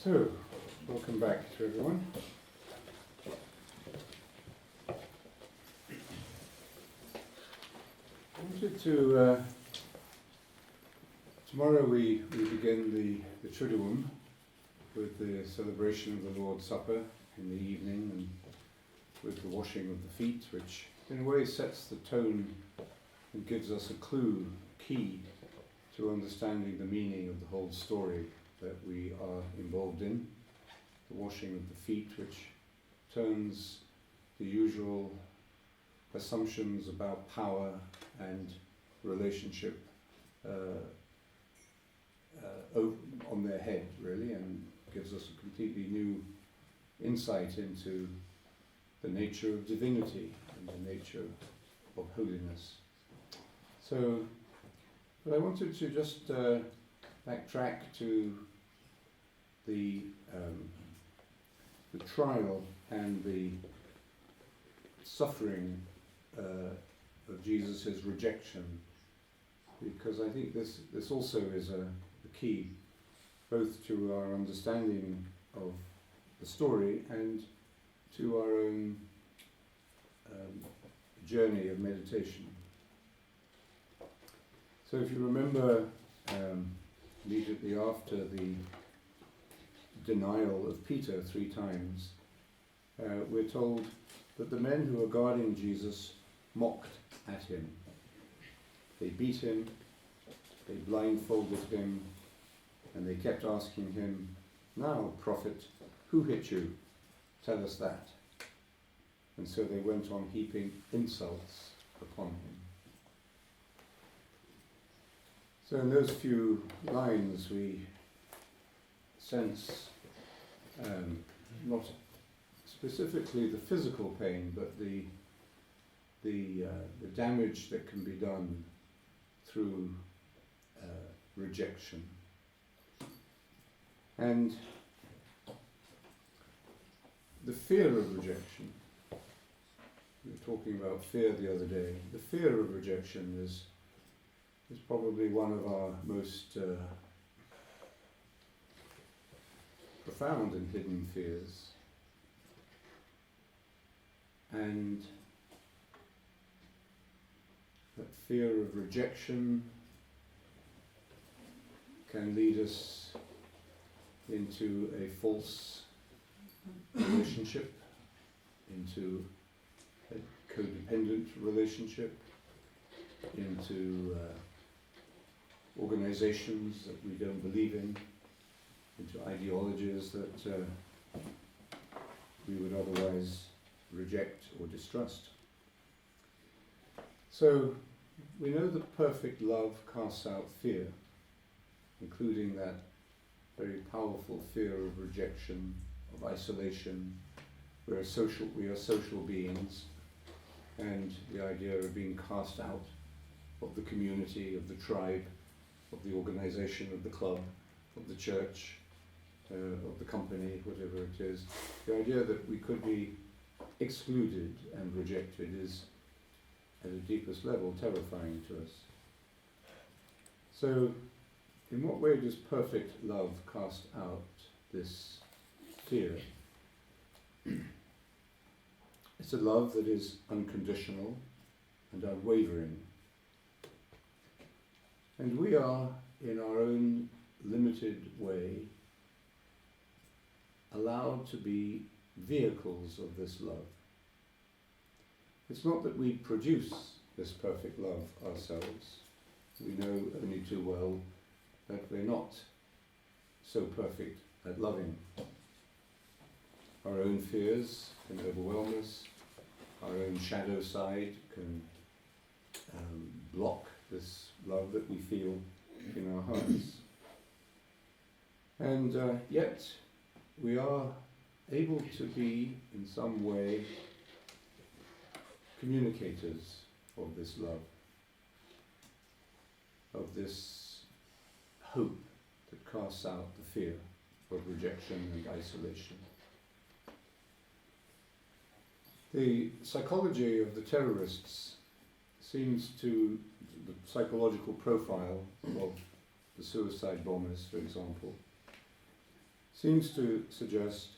So, welcome back to everyone. I wanted to, tomorrow we begin the Triduum with the celebration of the Lord's Supper in the evening and with the washing of the feet, which in a way sets the tone and gives us a key to understanding the meaning of the whole story that we are involved in. The washing of the feet, which turns the usual assumptions about power and relationship on their head, really, and gives us a completely new insight into the nature of divinity and the nature of holiness. So, but I wanted to just backtrack to the trial and the suffering of Jesus' rejection, because I think this also is a key both to our understanding of the story and to our own journey of meditation. So if you remember, immediately after the denial of Peter 3 times, we're told that the men who were guarding Jesus mocked at him. They beat him, they blindfolded him, and they kept asking him, "Now, prophet, who hit you? Tell us that." And so they went on heaping insults upon him. So in those few lines we sense not specifically the physical pain, but the damage that can be done through rejection. And the fear of rejection, we were talking about fear the other day, the fear of rejection is probably one of our most profound and hidden fears. And that fear of rejection can lead us into a false relationship, into a codependent relationship, into organizations that we don't believe in, into ideologies that we would otherwise reject or distrust. So we know that perfect love casts out fear, including that very powerful fear of rejection, of isolation. We are social beings, and the idea of being cast out of the community, of the tribe, of the organization, of the club, of the church, of the company, whatever it is. The idea that we could be excluded and rejected is, at the deepest level, terrifying to us. So, in what way does perfect love cast out this fear? It's a love that is unconditional and unwavering. And we are, in our own limited way, allowed to be vehicles of this love. It's not that we produce this perfect love ourselves. We know only too well that we're not so perfect at loving. Our own fears can overwhelm us. Our own shadow side can block this love that we feel in our hearts. And yet we are able to be, in some way, communicators of this love, of this hope that casts out the fear of rejection and isolation. The psychology of the terrorists seems to, the psychological profile of the suicide bombers, for example, seems to suggest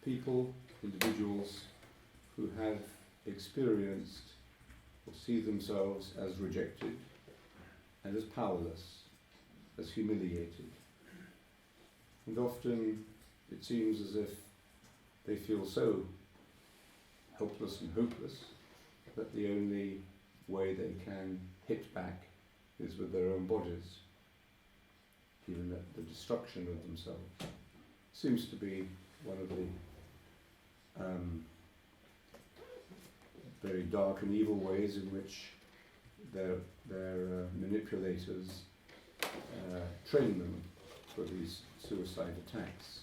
people, individuals who have experienced or see themselves as rejected and as powerless, as humiliated. And often it seems as if they feel so helpless and hopeless that the only way they can hit back is with their own bodies. Even that the destruction of themselves seems to be one of the very dark and evil ways in which their manipulators train them for these suicide attacks.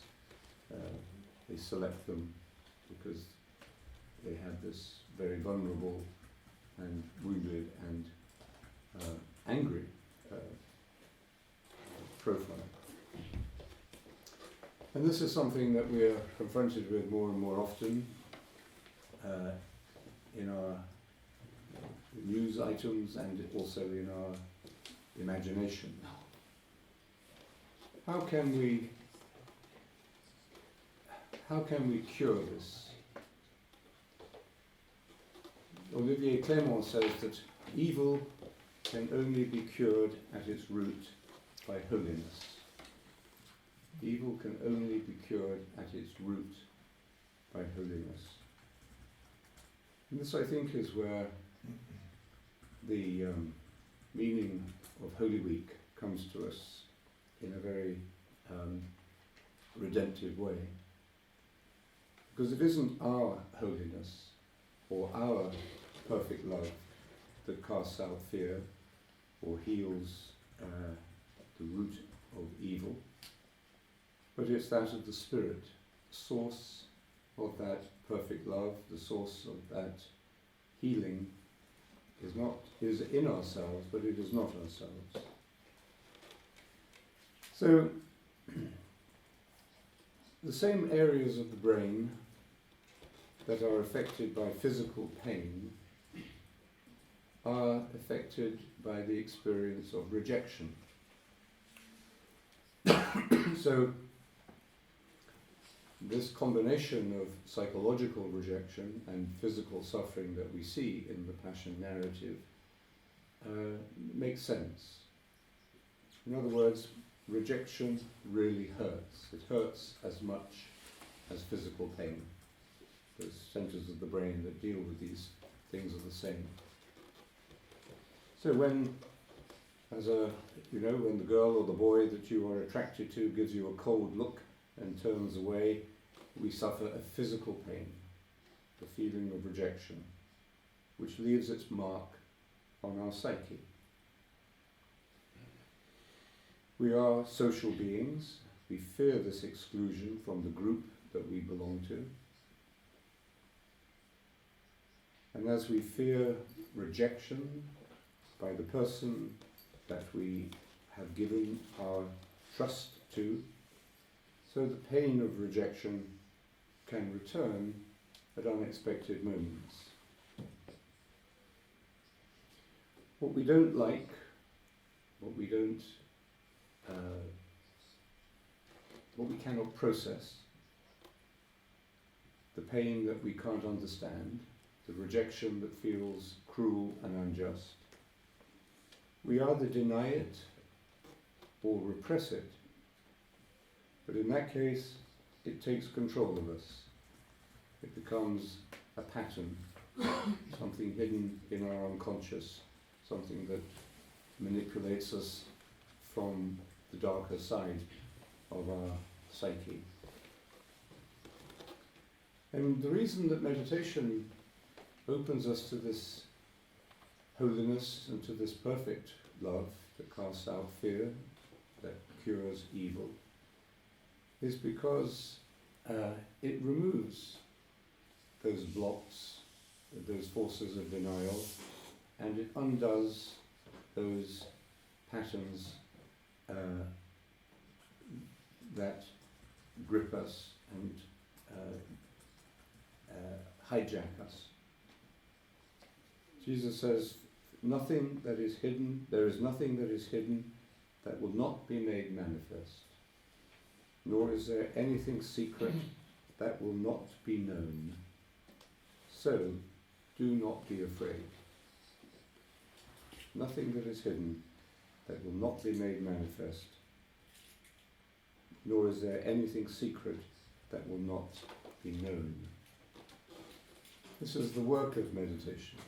They select them because they have this very vulnerable and wounded and angry profile. And this is something that we are confronted with more and more often in our news items and also in our imagination. How can we cure this? Olivier Clément says that evil can only be cured at its root by holiness. Evil can only be cured at its root by holiness. And this, I think, is where the meaning of Holy Week comes to us in a very redemptive way. Because it isn't our holiness or our perfect love that casts out fear or heals the root of evil, but it's that of the Spirit, source of that perfect love, the source of that healing is in ourselves, but it is not ourselves. So the same areas of the brain that are affected by physical pain are affected by the experience of rejection. So this combination of psychological rejection and physical suffering that we see in the Passion narrative makes sense. In other words, rejection really hurts. It hurts as much as physical pain. The centers of the brain that deal with these things are the same. So when the girl or the boy that you are attracted to gives you a cold look and turns away, we suffer a physical pain, the feeling of rejection, which leaves its mark on our psyche. We are social beings. We fear this exclusion from the group that we belong to. And as we fear rejection by the person that we have given our trust to, so the pain of rejection can return at unexpected moments. What we don't like, what we cannot process, the pain that we can't understand, the rejection that feels cruel and unjust, we either deny it or repress it. But in that case, it takes control of us. It becomes a pattern, something hidden in our unconscious, something that manipulates us from the darker side of our psyche. And the reason that meditation opens us to this holiness and to this perfect love that casts out fear, that cures evil, is because it removes those blocks, those forces of denial, and it undoes those patterns that grip us and hijack us. Jesus says, nothing that is hidden, there is nothing that is hidden that will not be made manifest, nor is there anything secret that will not be known. So, do not be afraid. Nothing that is hidden that will not be made manifest, nor is there anything secret that will not be known. This is the work of meditation,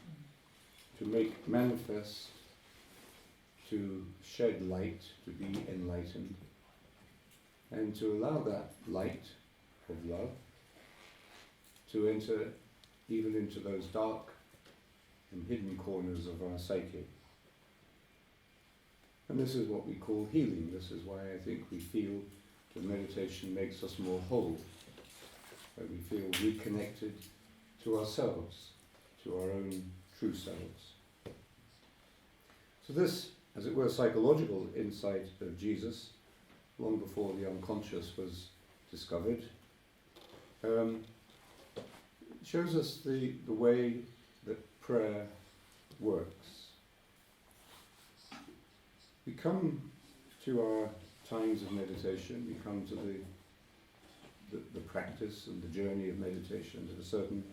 to make manifest, to shed light, to be enlightened, and to allow that light of love to enter even into those dark and hidden corners of our psyche. And this is what we call healing. This is why I think we feel that meditation makes us more whole, that we feel reconnected to ourselves, to our own true selves. So this, as it were, psychological insight of Jesus, long before the unconscious was discovered, shows us the way that prayer works. We come to our times of meditation, we come to the practice and the journey of meditation at a certain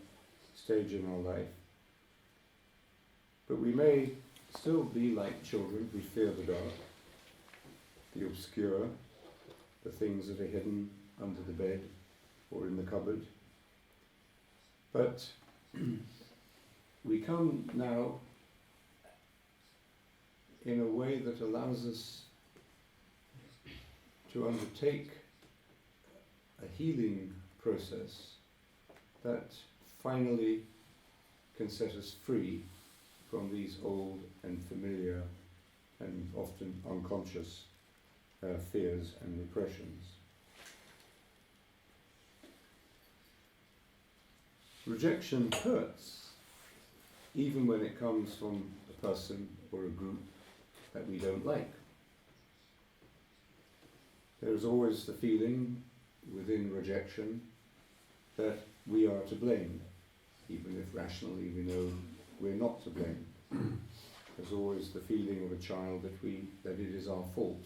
stage in our life. But we may still be like children. We fear the dark, the obscure, the things that are hidden under the bed or in the cupboard. But we come now in a way that allows us to undertake a healing process that finally can set us free from these old and familiar and often unconscious fears and repressions. Rejection hurts, even when it comes from a person or a group that we don't like. There's always the feeling within rejection that we are to blame, even if rationally we know we're not to blame. There's always the feeling of a child that it is our fault,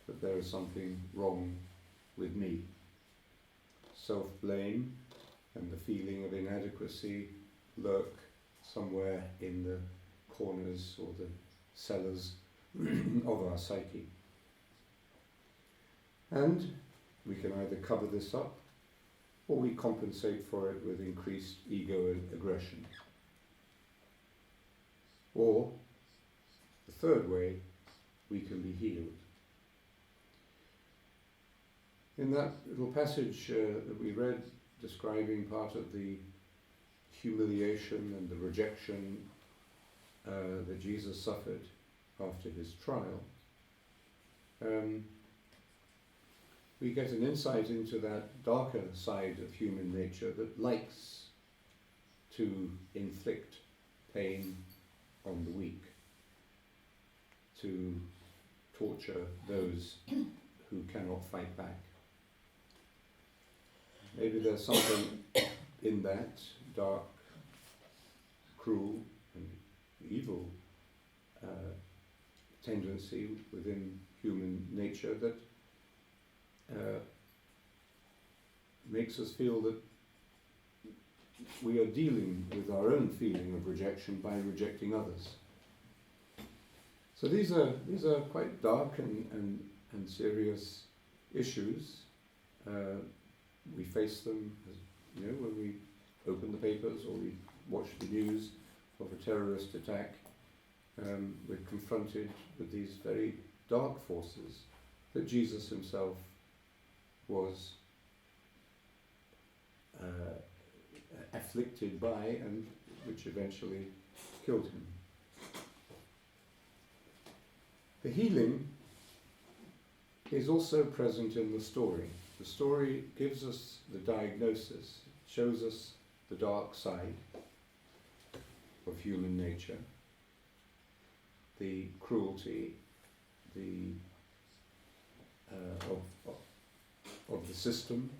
that there is something wrong with me. Self-blame and the feeling of inadequacy lurk somewhere in the corners or the cellars of our psyche. And we can either cover this up or we compensate for it with increased ego and aggression. Or, the third way, we can be healed. In that little passage that we read describing part of the humiliation and the rejection that Jesus suffered after his trial, we get an insight into that darker side of human nature that likes to inflict pain on the weak, to torture those who cannot fight back. Maybe there's something in that dark, cruel and evil tendency within human nature that makes us feel that we are dealing with our own feeling of rejection by rejecting others. So these are quite dark and serious issues. We face them, when we open the papers or we watch the news of a terrorist attack. We're confronted with these very dark forces that Jesus himself was afflicted by and which eventually killed him. The healing is also present in the story. The story gives us the diagnosis, shows us the dark side of human nature, the cruelty, of the system,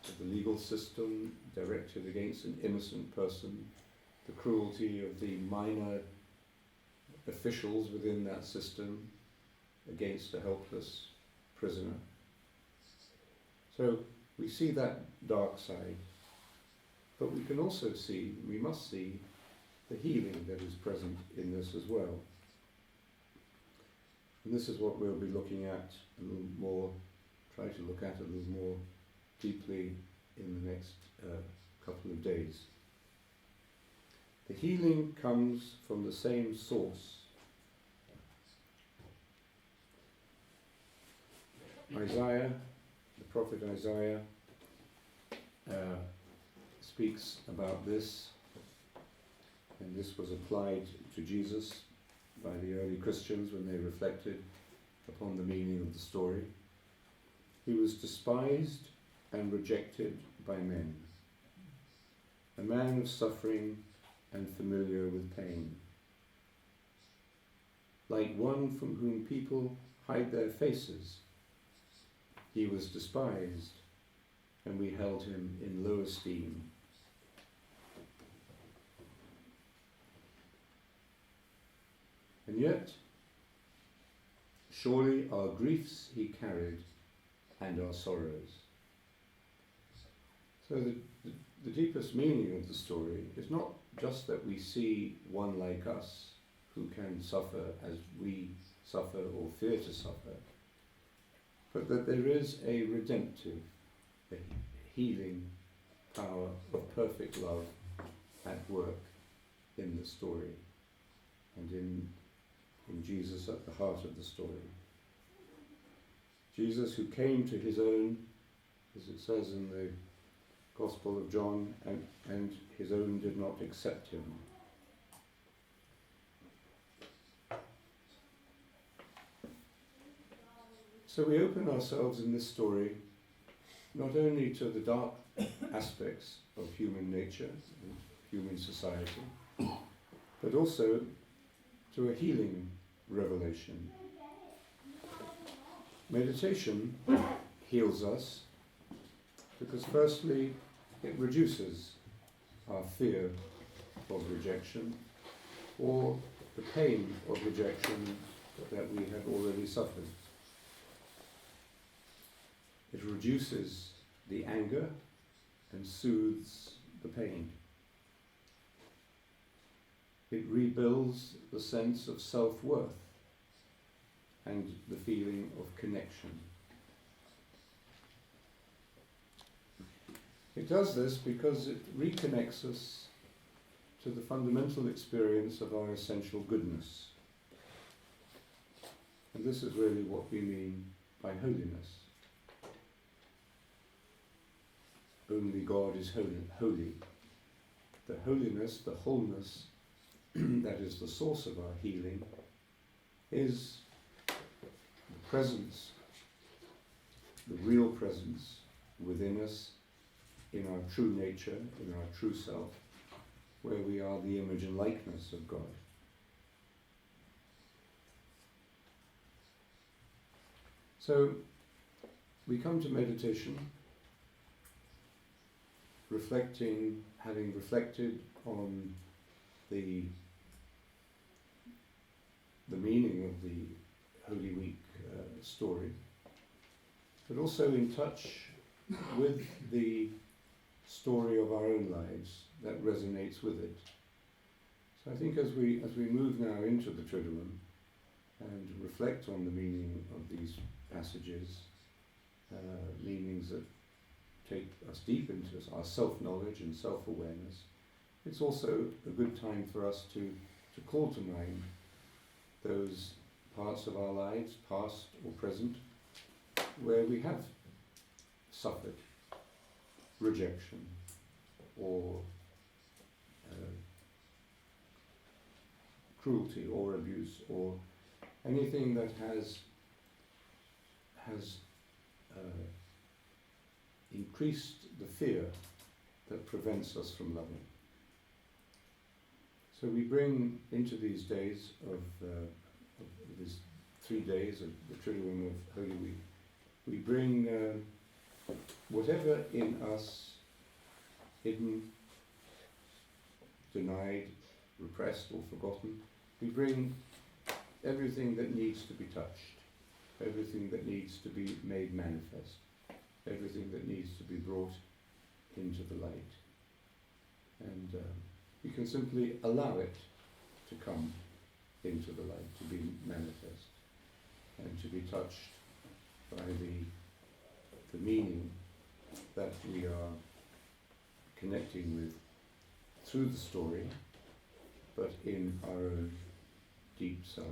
of the legal system directed against an innocent person, the cruelty of the minor officials within that system against a helpless prisoner. So we see that dark side, but we can also see, we must see, the healing that is present in this as well. And this is what we'll be looking at a little more, try to look at a little more deeply in the next couple of days. The healing comes from the same source. Isaiah, the prophet Isaiah, speaks about this, and this was applied to Jesus by the early Christians when they reflected upon the meaning of the story. He was despised and rejected by men, a man of suffering and familiar with pain, like one from whom people hide their faces. He was despised, and we held him in low esteem. And yet, surely our griefs he carried, and our sorrows. So the deepest meaning of the story is not just that we see one like us who can suffer as we suffer or fear to suffer, but that there is a redemptive, a healing power of perfect love at work in the story, and in Jesus at the heart of the story. Jesus, who came to his own, as it says in the Gospel of John, and his own did not accept him. So we open ourselves in this story not only to the dark aspects of human nature and human society, but also to a healing revelation. Meditation heals us because firstly it reduces our fear of rejection or the pain of rejection that we have already suffered. It reduces the anger and soothes the pain. It rebuilds the sense of self-worth and the feeling of connection. It does this because it reconnects us to the fundamental experience of our essential goodness. And this is really what we mean by holiness. Only God is holy. The holiness, the wholeness, that is the source of our healing, is the presence, the real presence within us, in our true nature, in our true self, where we are the image and likeness of God. So, we come to meditation reflecting, having reflected on the meaning of the Holy Week story, but also in touch with the story of our own lives that resonates with it. So I think as we move now into the Triduum and reflect on the meaning of these passages, meanings that take us deep into our self-knowledge and self-awareness, it's also a good time for us to call to mind those parts of our lives, past or present, where we have suffered rejection or cruelty or abuse or anything that has increased the fear that prevents us from loving. So we bring into these days of these 3 days of the Triduum of Holy Week, we bring whatever in us, hidden, denied, repressed or forgotten, we bring everything that needs to be touched, everything that needs to be made manifest. everything that needs to be brought into the light. And we can simply allow it to come into the light, to be manifest, and to be touched by the meaning that we are connecting with through the story, but in our own deep selves.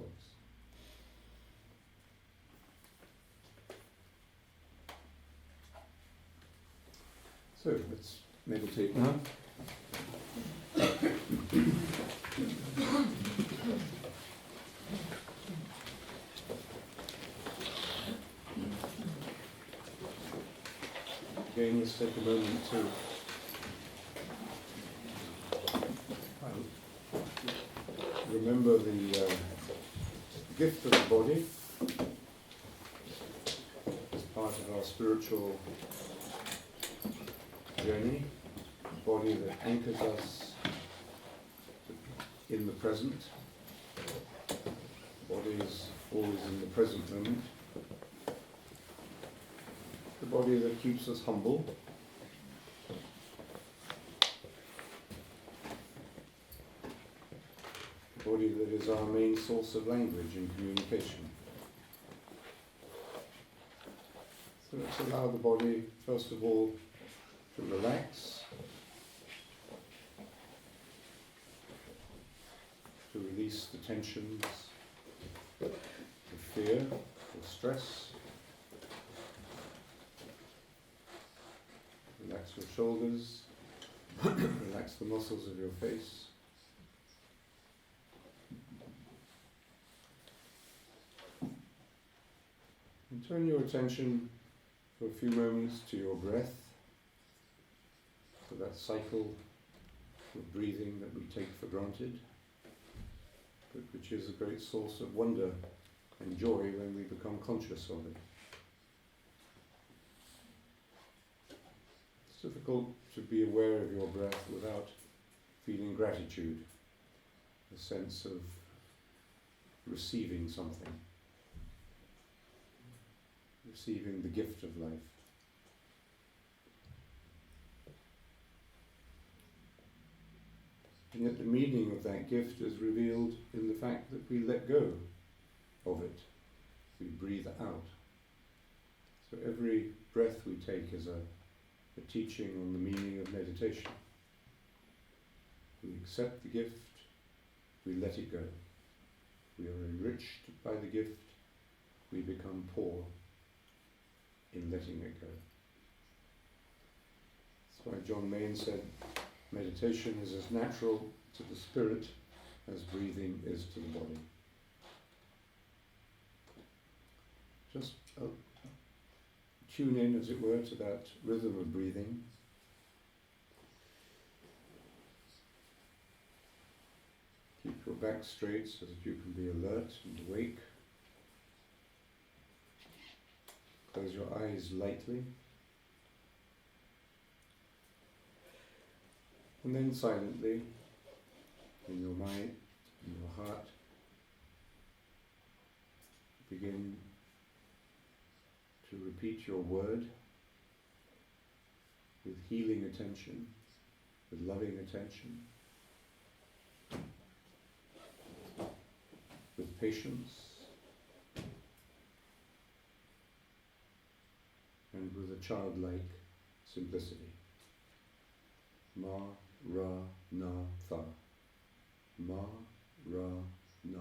So let's meditate now. Again, let's take a moment to remember the gift of the body as part of our spiritual journey, a body that anchors us in the present. The body is always in the present moment. The body that keeps us humble. The body that is our main source of language and communication. So let's allow the body, first of all, to relax, to release the tensions, the fear, or stress. Relax your shoulders, relax the muscles of your face. And turn your attention for a few moments to your breath, to that cycle of breathing that we take for granted, but which is a great source of wonder and joy when we become conscious of it. It's difficult to be aware of your breath without feeling gratitude, a sense of receiving something, receiving the gift of life. And yet the meaning of that gift is revealed in the fact that we let go of it. We breathe out. So every breath we take is a teaching on the meaning of meditation. We accept the gift, we let it go. We are enriched by the gift, we become poor in letting it go. That's why John Main said, meditation is as natural to the spirit as breathing is to the body. Just tune in, as it were, to that rhythm of breathing. Keep your back straight so that you can be alert and awake. Close your eyes lightly. And then silently, in your mind, in your heart, begin to repeat your word with healing attention, with loving attention, with patience, and with a childlike simplicity. Ma, Ra, Na, Tha. Ma, Ra, Na,